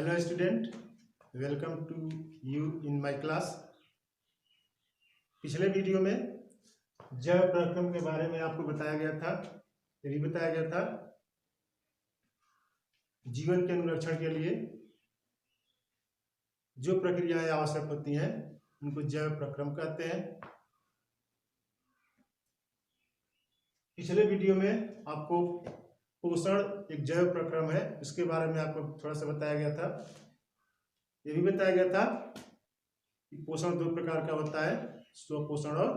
Hello student, welcome to you in my class. पिछले video में जैव प्रक्रम के बारे में आपको बताया गया था, ये भी बताया गया था जीवन के अनुरक्षण के लिए जो प्रक्रियाएं आवश्यक होती हैं उनको जैव प्रक्रम कहते हैं। पिछले वीडियो में आपको पोषण एक जैव प्रक्रम है, उसके बारे में आपको थोड़ा सा बताया गया था। ये भी बताया गया था कि पोषण दो प्रकार का होता है, स्वपोषण और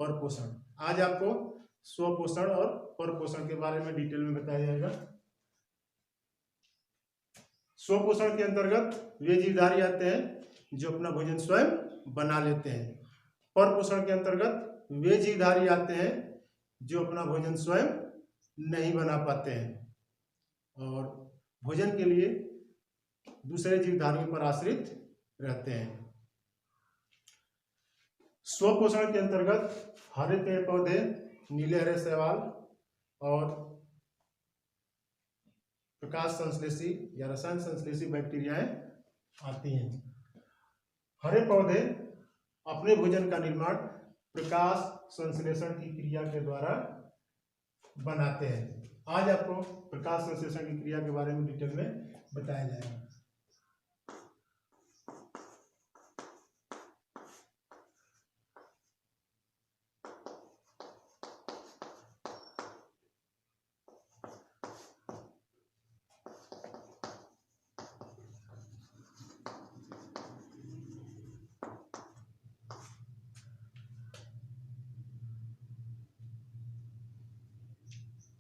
परपोषण। आज आपको स्वपोषण और परपोषण के बारे में डिटेल में बताया जाएगा। स्वपोषण के अंतर्गत वे जीवधारी आते हैं जो अपना भोजन स्वयं बना लेते हैं। परपोषण के अंतर्गत वे जीवधारी आते हैं जो अपना भोजन स्वयं नहीं बना पाते हैं और भोजन के लिए दूसरे जीवधारियों पर आश्रित रहते हैं। स्वपोषण के अंतर्गत हरे पेड़ पौधे, नीले हरे शैवाल और प्रकाश संश्लेषी या रसायन संश्लेषी बैक्टीरियाएं आती हैं। हरे पौधे अपने भोजन का निर्माण प्रकाश संश्लेषण की क्रिया के द्वारा बनाते हैं। आज आपको प्रकाश संश्लेषण की क्रिया के बारे में डिटेल में बताया जाएगा।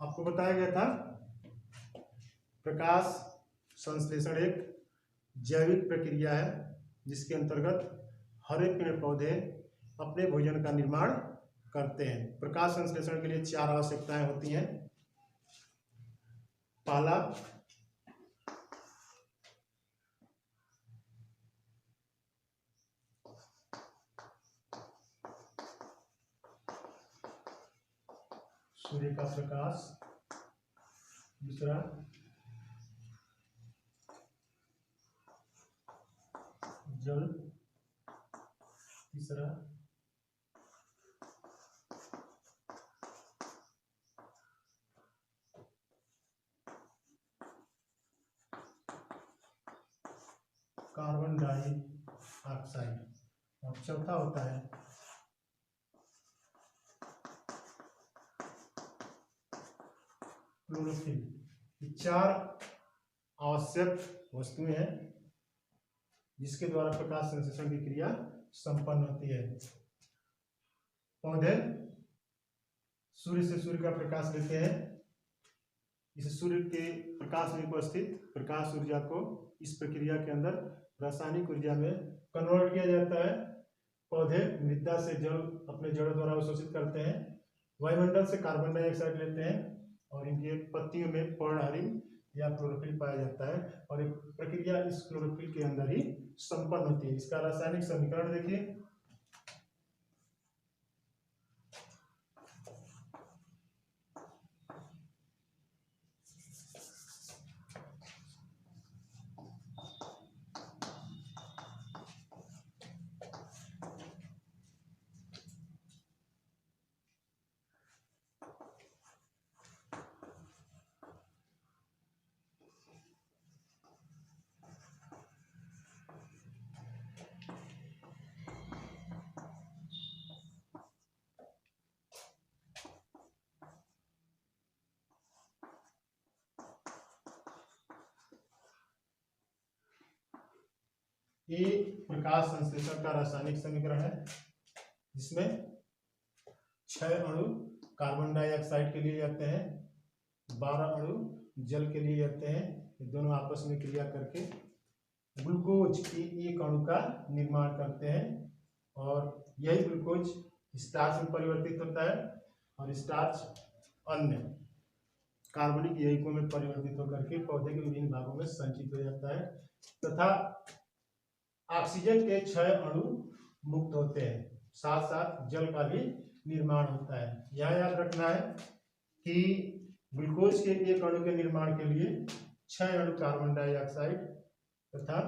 आपको बताया गया था प्रकाश संश्लेषण एक जैविक प्रक्रिया है जिसके अंतर्गत हरे पेड़ पौधे अपने भोजन का निर्माण करते हैं। प्रकाश संश्लेषण के लिए चार आवश्यकताएं होती हैं। पहला, सूर्य का प्रकाश। दूसरा, जल। तीसरा, कार्बन डाइऑक्साइड और चौथा होता है क्लोरोफिल। ये चार आवश्यक वस्तुएं हैं जिसके द्वारा प्रकाश संश्लेषण की क्रिया संपन्न होती है। पौधे सूर्य से सूर्य का प्रकाश लेते हैं। इस सूर्य के प्रकाश में उपस्थित प्रकाश ऊर्जा को इस प्रक्रिया के अंदर रासायनिक ऊर्जा में कन्वर्ट किया जाता है। पौधे मृदा से जल अपने जड़ों द्वारा अवशोषित करते हैं, वायुमंडल से कार्बन डाइऑक्साइड लेते हैं और इनके पत्तियों में पर्णहरित या क्लोरोफिल पाया जाता है और एक प्रक्रिया इस क्लोरोफिल के अंदर ही संपन्न होती है। इसका रासायनिक समीकरण देखिए। ये प्रकाश संश्लेषण का रासायनिक समीकरण है जिसमें 6 अणु कार्बन डाइऑक्साइड के लिए जाते हैं, 12 अणु जल के लिए जाते हैं। ये दोनों आपस में क्रिया करके ग्लूकोज की एक अणु का निर्माण करते हैं और यही ग्लूकोज स्टार्च में परिवर्तित होता है और स्टार्च अन्य कार्बनिक यौगिकों में परिवर्तित होकर के पौधे के विभिन्न भागों में संचित हो जाता है तथा ऑक्सीजन के 6 अणु मुक्त होते हैं, साथ साथ जल का भी निर्माण होता है। यह याद रखना है कि ग्लूकोज के एक अणु के निर्माण के लिए 6 अणु कार्बन डाइऑक्साइड तथा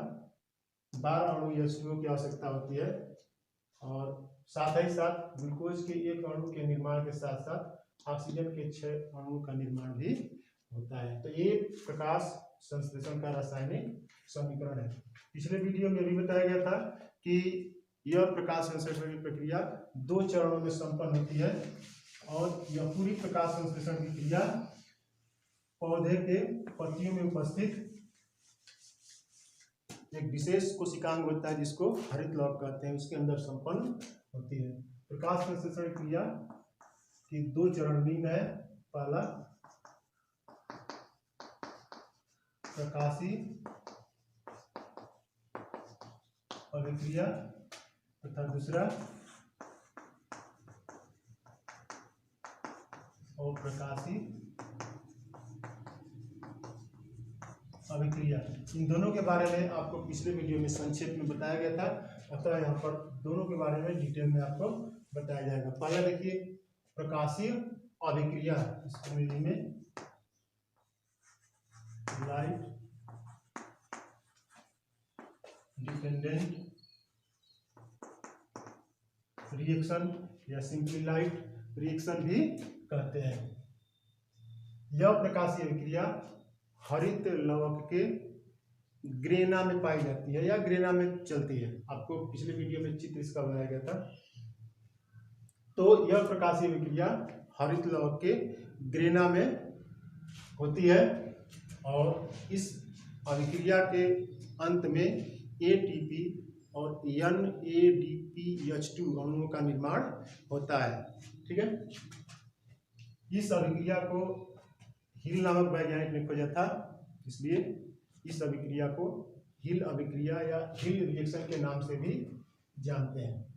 12 अणु H2O की आवश्यकता होती है, और साथ ही साथ ग्लूकोज के एक अणु के निर्माण के साथ साथ ऑक्सीजन के 6 अणुओं का निर्माण भी होता है। तो ये प्रकाश संश्लेषण का रासायनिक समीकरण है। पिछले वीडियो में भी बताया गया था कि यह प्रकाश संश्लेषण की प्रक्रिया 2 चरणों में संपन्न होती है, और यह पूरी प्रकाश संश्लेषण की क्रिया पौधे के पत्तियों में उपस्थित एक विशेष कोशिकांग होता है जिसको हरित लौक कहते हैं, उसके अंदर संपन्न होती है। प्रकाश संश्लेषण क्रिया की 2 चरण निम्न है। पहला प्रकाशीय अभिक्रिया तथा दूसरा अप्रकाशीय अभिक्रिया। इन दोनों के बारे में आपको पिछले वीडियो में संक्षेप में बताया गया था, अतः यहाँ पर दोनों के बारे में डिटेल में आपको बताया जाएगा। पहला देखिए प्रकाशीय अभिक्रिया, इसको हिंदी में लाइट डिपेंडेंट रिएक्शन या सिंपली लाइट रिएक्शन भी कहते हैं। यह प्रकाशीय अभिक्रिया हरित लवक के ग्रेना में पाई जाती है या ग्रेना में चलती है। आपको पिछले वीडियो में चित्र इसका बनाया गया था। तो यह प्रकाशीय अभिक्रिया हरित लवक के ग्रेना में होती है, और इस अभिक्रिया के अंत में एटीपी और NADPH2 अणुओं का निर्माण होता है। ठीक है, इस अभिक्रिया को हिल नामक वैज्ञानिक ने खोजा था, इसलिए इस अभिक्रिया को हिल अभिक्रिया या हिल रिएक्शन के नाम से भी जानते हैं।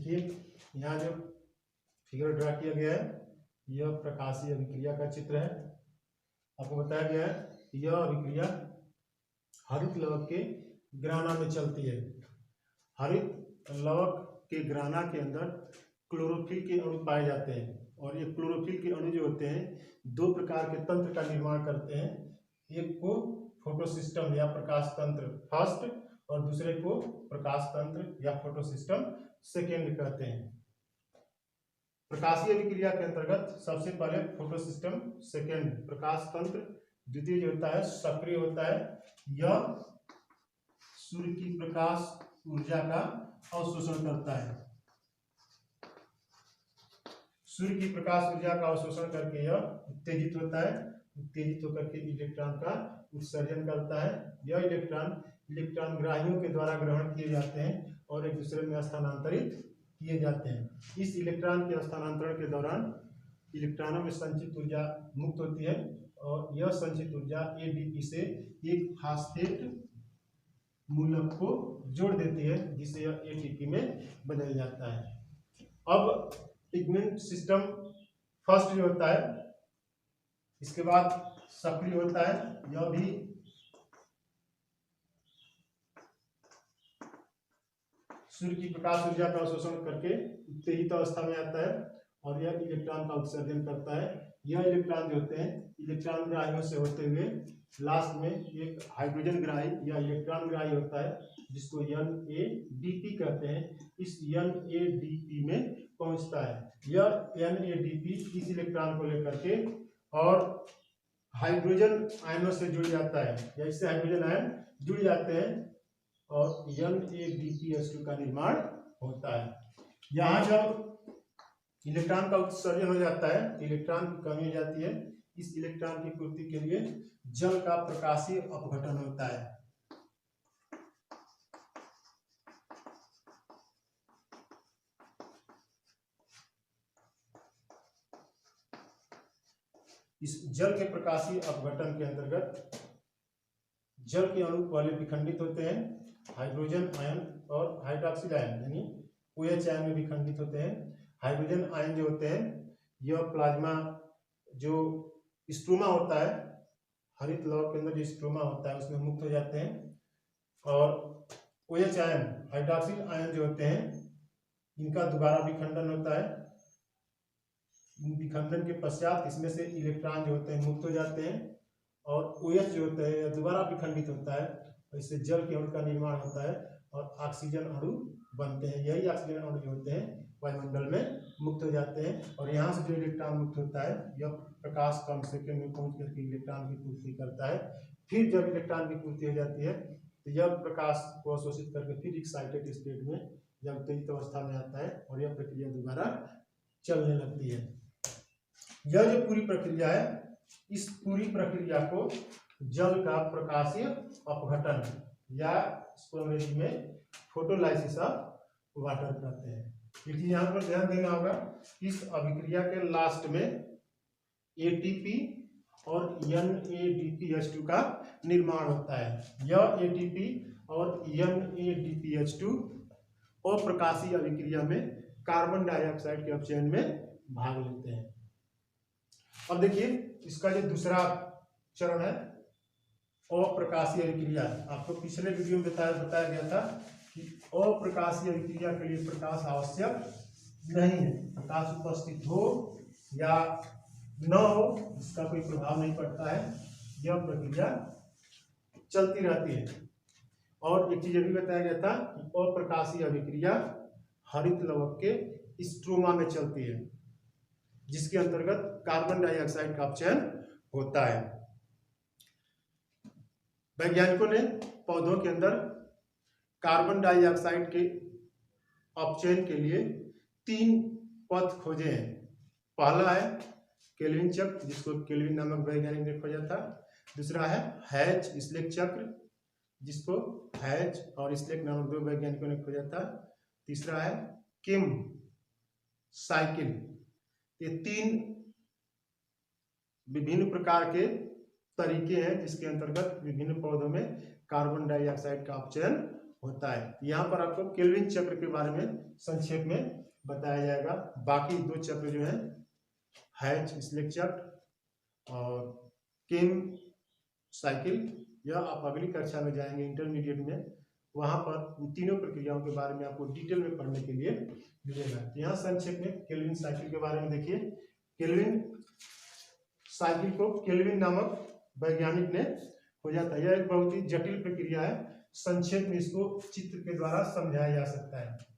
देखिए यहाँ जो फिगर ड्रा किया गया है यह प्रकाशीय अभिक्रिया का चित्र है। आपको बताया गया है यह अभिक्रिया हरित लवक के ग्राना में चलती है। हरित लवक के ग्राना के अंदर क्लोरोफिल के अणु पाए जाते हैं और ये क्लोरोफिल के अणु जो होते हैं दो प्रकार के तंत्र का निर्माण करते हैं। एक को फोटोसिस्टम या प्रकाश तंत्र फर्स्ट और दूसरे को प्रकाश तंत्र या फोटोसिस्टम सेकेंड कहते हैं। प्रकाशीय अभिक्रिया के अंतर्गत सबसे पहले फोटोसिस्टम सेकेंड प्रकाश तंत्र, द्वितीय जो होता है सक्रिय होता है। यह सूर्य की प्रकाश ऊर्जा का अवशोषण करता है। सूर्य की प्रकाश ऊर्जा का अवशोषण करके यह उत्तेजित होता है। उत्तेजित होकर के इलेक्ट्रॉन का उत्सर्जन करता है। यह इलेक्ट्रॉन ग्राहियों के द्वारा ग्रहण किए जाते हैं और एक दूसरे में स्थानांतरित किए जाते हैं। इस इलेक्ट्रॉन के स्थानांतरण के दौरान इलेक्ट्रॉनों में संचित ऊर्जा मुक्त होती है और यह संचित ऊर्जा एडीपी से एक फास्फेट मूलक को जोड़ देती है जिससे यह एटीपी में बदल जाता है। अब पिगमेंट सिस्टम फर्स्ट जो होता है, इसके बाद सक्रिय होता है। यह भी सूर्य की प्रकाश ऊर्जा का अवशोषण करके उत्तेजित अवस्था में आता है और यह इलेक्ट्रॉन का उत्सर्जन करता है। यह इलेक्ट्रॉन जो होते हैं इलेक्ट्रॉन ग्राहियों से होते हुए लास्ट में एक हाइड्रोजन ग्राही या इलेक्ट्रॉन ग्राही होता है जिसको NADP कहते हैं। इस NADP में पहुंचता है। यह NADP इस इलेक्ट्रॉन को लेकर के और हाइड्रोजन आयनों से जुड़ जाता है या इससे हाइड्रोजन आयन जुड़ जाते हैं और NADPH2 का निर्माण होता है। यहाँ जब इलेक्ट्रॉन का उत्सर्जन हो जाता है तो इलेक्ट्रॉन की कमी हो जाती है। इस इलेक्ट्रॉन की पूर्ति के लिए जल का प्रकाशीय अपघटन होता है। इस जल के प्रकाशीय अपघटन के अंतर्गत जल के अणु पहले विखंडित होते हैं। हाइड्रोजन आयन और हाइड्रोक्सिल आयन यानी OH आयन में विखंडित होते हैं। हाइड्रोजन आयन जो होते हैं यह प्लाज्मा जो स्ट्रोमा होता है, हरित लवक के अंदर जो स्ट्रोमा होता है उसमें मुक्त हो जाते हैं और OH आयन हाइड्रोक्सिल आयन जो होते हैं इनका दोबारा विखंडन होता है। विखंडन के पश्चात इसमें से इलेक्ट्रॉन जो होते हैं मुक्त हो जाते हैं और OH जो होते हैं दोबारा विखंडित होता है और इससे जल के अणु का निर्माण होता है और ऑक्सीजन अणु बनते हैं। यही ऑक्सीजन अणु जो होते हैं वायुमंडल में मुक्त हो जाते हैं और यहाँ से जो इलेक्ट्रॉन मुक्त होता है यह प्रकाश कण सेकेंड में पहुंच करके इलेक्ट्रॉन की पूर्ति करता है। फिर जब इलेक्ट्रॉन की पूर्ति हो जाती है तो यह प्रकाश को अवशोषित करके फिर एक्साइटेड स्टेट में या उत्तेजित अवस्था में आता है और यह प्रक्रिया दोबारा चलने लगती है। यह जो पूरी प्रक्रिया है इस पूरी प्रक्रिया को जल का प्रकाशीय अपघटन या इसको अंग्रेजी में फोटोलाइसिस ऑफ वाटर कहते हैं। देखिए यहाँ पर ध्यान देना होगा इस अभिक्रिया के लास्ट में ATP और NADPH2 का निर्माण होता है। यह ATP और NADPH2 अप्रकाशीय अभिक्रिया में कार्बन डाइऑक्साइड के अपचयन में भाग लेते हैं। अब देखिए इसका जो दूसरा चरण है अप्रकाशीय अभिक्रिया। आपको पिछले वीडियो में बताया गया था कि अप्रकाशीय अभिक्रिया के लिए प्रकाश आवश्यक नहीं है। प्रकाश उपस्थित हो या न हो इसका कोई प्रभाव नहीं पड़ता है, यह प्रक्रिया चलती रहती है। और एक चीज ये भी बताया गया था कि अप्रकाशीय अभिक्रिया हरित लवक के स्ट्रोमा में चलती है जिसके अंतर्गत कार्बन डाइऑक्साइड का अपचयन होता है। वैज्ञानिकों ने पौधों के अंदर कार्बन डाइऑक्साइड के अपचयन के लिए 3 पथ खोजे हैं। पहला है केल्विन चक्र जिसको केल्विन नामक वैज्ञानिक ने खोजा था। दूसरा है हैच स्लेक चक्र जिसको हैच और स्लेक नामक 2 वैज्ञानिकों ने खोजा था। तीसरा है किम साइकिल। ये 3 विभिन्न प्रकार के तरीके हैं जिसके अंतर्गत विभिन्न पौधों में कार्बन डाइऑक्साइड का अपचयन होता है। यहाँ पर आपको केल्विन चक्र के बारे में संक्षेप में बताया जाएगा। बाकी दो चक्र जो है हैच-स्लेक चक्र और केम साइकिल, यह आप अगली कक्षा में जाएंगे इंटरमीडिएट में, वहां पर इन तीनों प्रक्रियाओं के बारे में आपको डिटेल में पढ़ने के लिए मिलेगा। यहाँ संक्षेप में केल्विन साइकिल के बारे में देखिए। केल्विन साइकिल को केल्विन नामक वैज्ञानिक ने खोजा था। यह एक बहुत ही जटिल प्रक्रिया है। संक्षेप में इसको चित्र के द्वारा समझाया जा सकता है।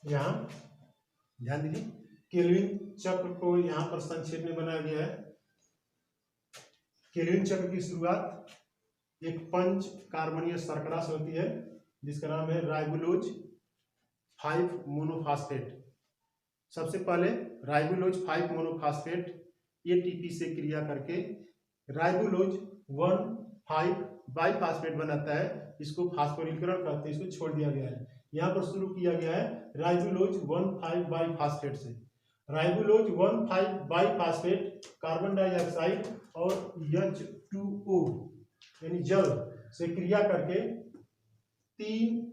यहाँ ध्यान दीजिए, केल्विन चक्र को यहाँ पर संक्षेप में बनाया गया है। केल्विन चक्र की शुरुआत एक पंच कार्बनीय शर्करा से होती है जिसका नाम है राइबोलोज 5 मोनोफास्फेट। सबसे पहले राइबोलोज 5 मोनोफास्फेट एटीपी से क्रिया करके राइबोलोज 1,5 बाईफास्फेट बनाता है। इसको फास्फोरिलीकरण करते हैं, इसको छोड़ दिया गया है। यहाँ पर शुरू किया गया है राइबोलोज 1,5 बाईफास्फेट से। राइबोलोज 1,5 बाईफास्फेट कार्बन डाइऑक्साइड और H2O यानी जल से क्रिया करके 3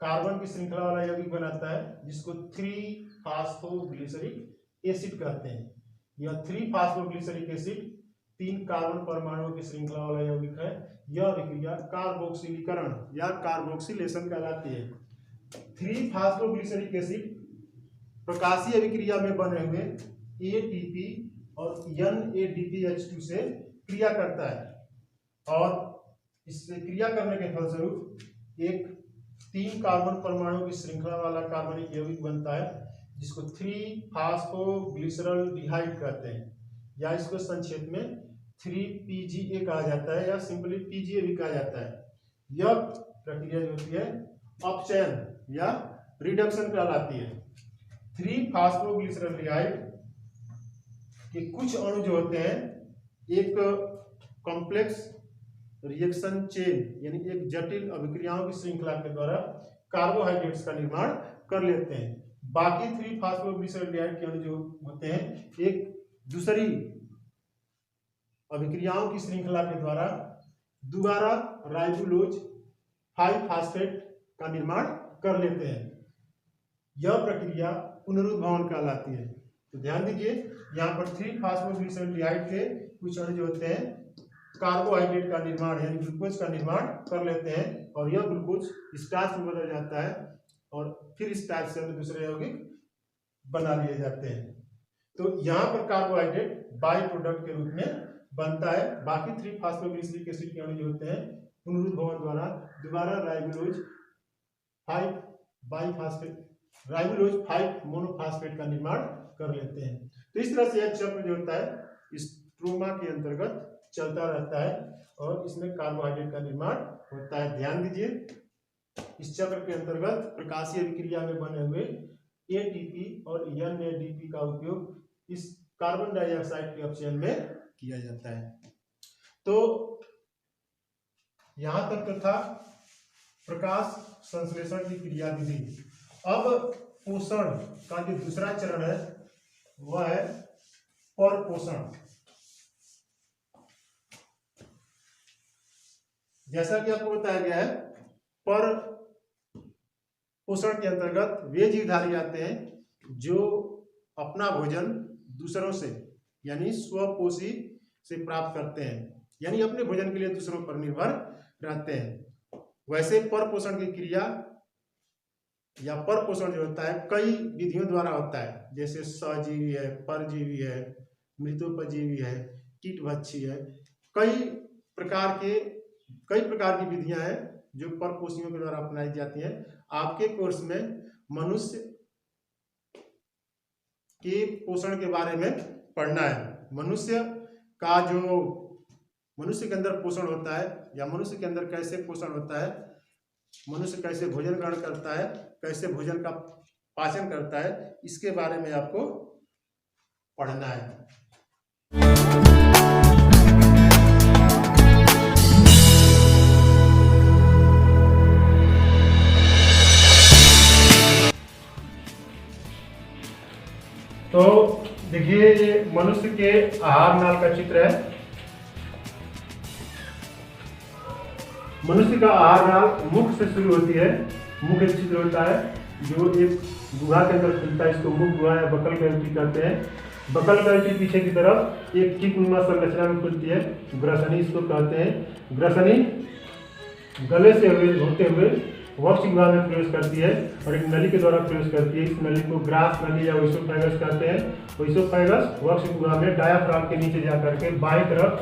कार्बन की श्रृंखला वाला यौगिक बनाता है, जिसको 3-फॉस्फोग्लिसरिक एसिड कहते हैं। यह 3-फॉस्फोग्लिसरिक एसिड 3 कार्बन परमाणुओं की श्रृंखला वाला यौगिक है। यह अभिक्रिया कार्बोक्सिलीकरण या कार्बोक्सिलेशन कहलाती है। 3-फॉस्फोग्लिसरिक एसिड प्रकाशीय अभिक्रिया में बने हुए ATP और NADPH2 से क्रिया करता है और इससे क्रिया करने के फलस्वरूप एक 3 कार्बन परमाणु की श्रृंखला वाला कार्बनिक यौगिक बनता है, जिसको 3-फॉस्फोग्लिसरॉल्डिहाइड कहते हैं, या इसको संक्षेप में 3PGA कहा जाता है या सिंपली PGA भी कहा जाता है। यह प्रक्रिया जो होती है अपचयन या रिडक्शन कहलाती है। 3-फॉस्फोग्लिसरॉल्डिहाइड के कुछ अणु जो होते हैं एक कॉम्प्लेक्स रिएक्शन चेन यानी एक जटिल अभिक्रियाओं की श्रृंखला के द्वारा कार्बोहाइड्रेट्स का निर्माण कर लेते हैं। बाकी 3-फॉस्फोग्लिसरॉल्डिहाइड के अणु जो होते हैं एक दूसरी अभिक्रियाओं की श्रृंखला के द्वारा दोबारा राइबोलोज 5-फास्फेट का निर्माण कर लेते हैं। यह प्रक्रिया पुनरुद्भवन कहलाती है। तो ध्यान दीजिए, यहाँ पर 3-फॉस्फोग्लिसरॉल्डिहाइड के कुछ अणु जो होते हैं कार्बोहाइड्रेट का निर्माण यानी ग्लूकोज का निर्माण कर लेते हैं और यह ग्लूकोज स्टार्च में बदल जाता है और फिर स्टार्च से दूसरे यौगिक बना लिए जाते हैं। तो यहाँ पर कार्बोहाइड्रेट बाई प्रोडक्ट के रूप में बनता है। बाकी 3-फॉस्फोग्लिसरिक एसिड के अणु जो होते हैं पुनरुद्भवन द्वारा दोबारा राइबोलोज 5 मोनोफॉस्फेट का निर्माण कर लेते हैं। तो इस तरह से यह चक्र जो होता है स्ट्रोमा के अंतर्गत चलता रहता है और इसमें कार्बोहाइड्रेट का निर्माण होता है। ध्यान दीजिए, इस चक्र के अंतर्गत प्रकाशीय अभिक्रिया में बने हुए ATP और NADP का उपयोग इस कार्बन डाइऑक्साइड के अपचयन में किया जाता है। तो यहां तक तो था प्रकाश संश्लेषण की क्रिया विधि। अब पोषण का जो दूसरा चरण है वह है परपोषण। जैसा कि आपको बताया गया है, पर पोषण के अंतर्गत वे जीवधारी आते हैं जो अपना भोजन दूसरों से यानी स्वपोषी से प्राप्त करते हैं, यानी अपने भोजन के लिए दूसरों पर निर्भर रहते हैं। वैसे परपोषण की क्रिया या परपोषण जो होता है कई विधियों द्वारा होता है, जैसे सजीवी है, परजीवी है, मृतोपजीवी है, कीटभक्षी है। कई प्रकार की विधियां हैं जो परपोषियों के द्वारा अपनाई जाती हैं। आपके कोर्स में मनुष्य के पोषण के बारे में पढ़ना है। मनुष्य के अंदर पोषण होता है या मनुष्य के अंदर कैसे पोषण होता है, मनुष्य कैसे भोजन ग्रहण करता है, कैसे भोजन का पाचन करता है, इसके बारे में आपको पढ़ना है। तो देखिए, ये मनुष्य के आहार नाल का चित्र है। मनुष्य का आहार नाल मुख से शुरू होती है। मुख एक चित्र होता है जो एक गुहा के अंदर खुलता है, इसको मुख गुहा या बकल कैविटी कहते हैं। बकल कैविटी पीछे की तरफ एक टिपनुमा संरचना में खुलती है, ग्रसनी इसको कहते हैं। ग्रसनी गले से होते हुए वक्ष गुहा में प्रवेश करती है और एक नली के द्वारा प्रवेश करती है। इस नली को ग्रास नली या ओइसोफेगस कहते हैं। ओइसोफेगस वक्ष गुहा में डायाफ्राम के नीचे जाकर के बाएं तरफ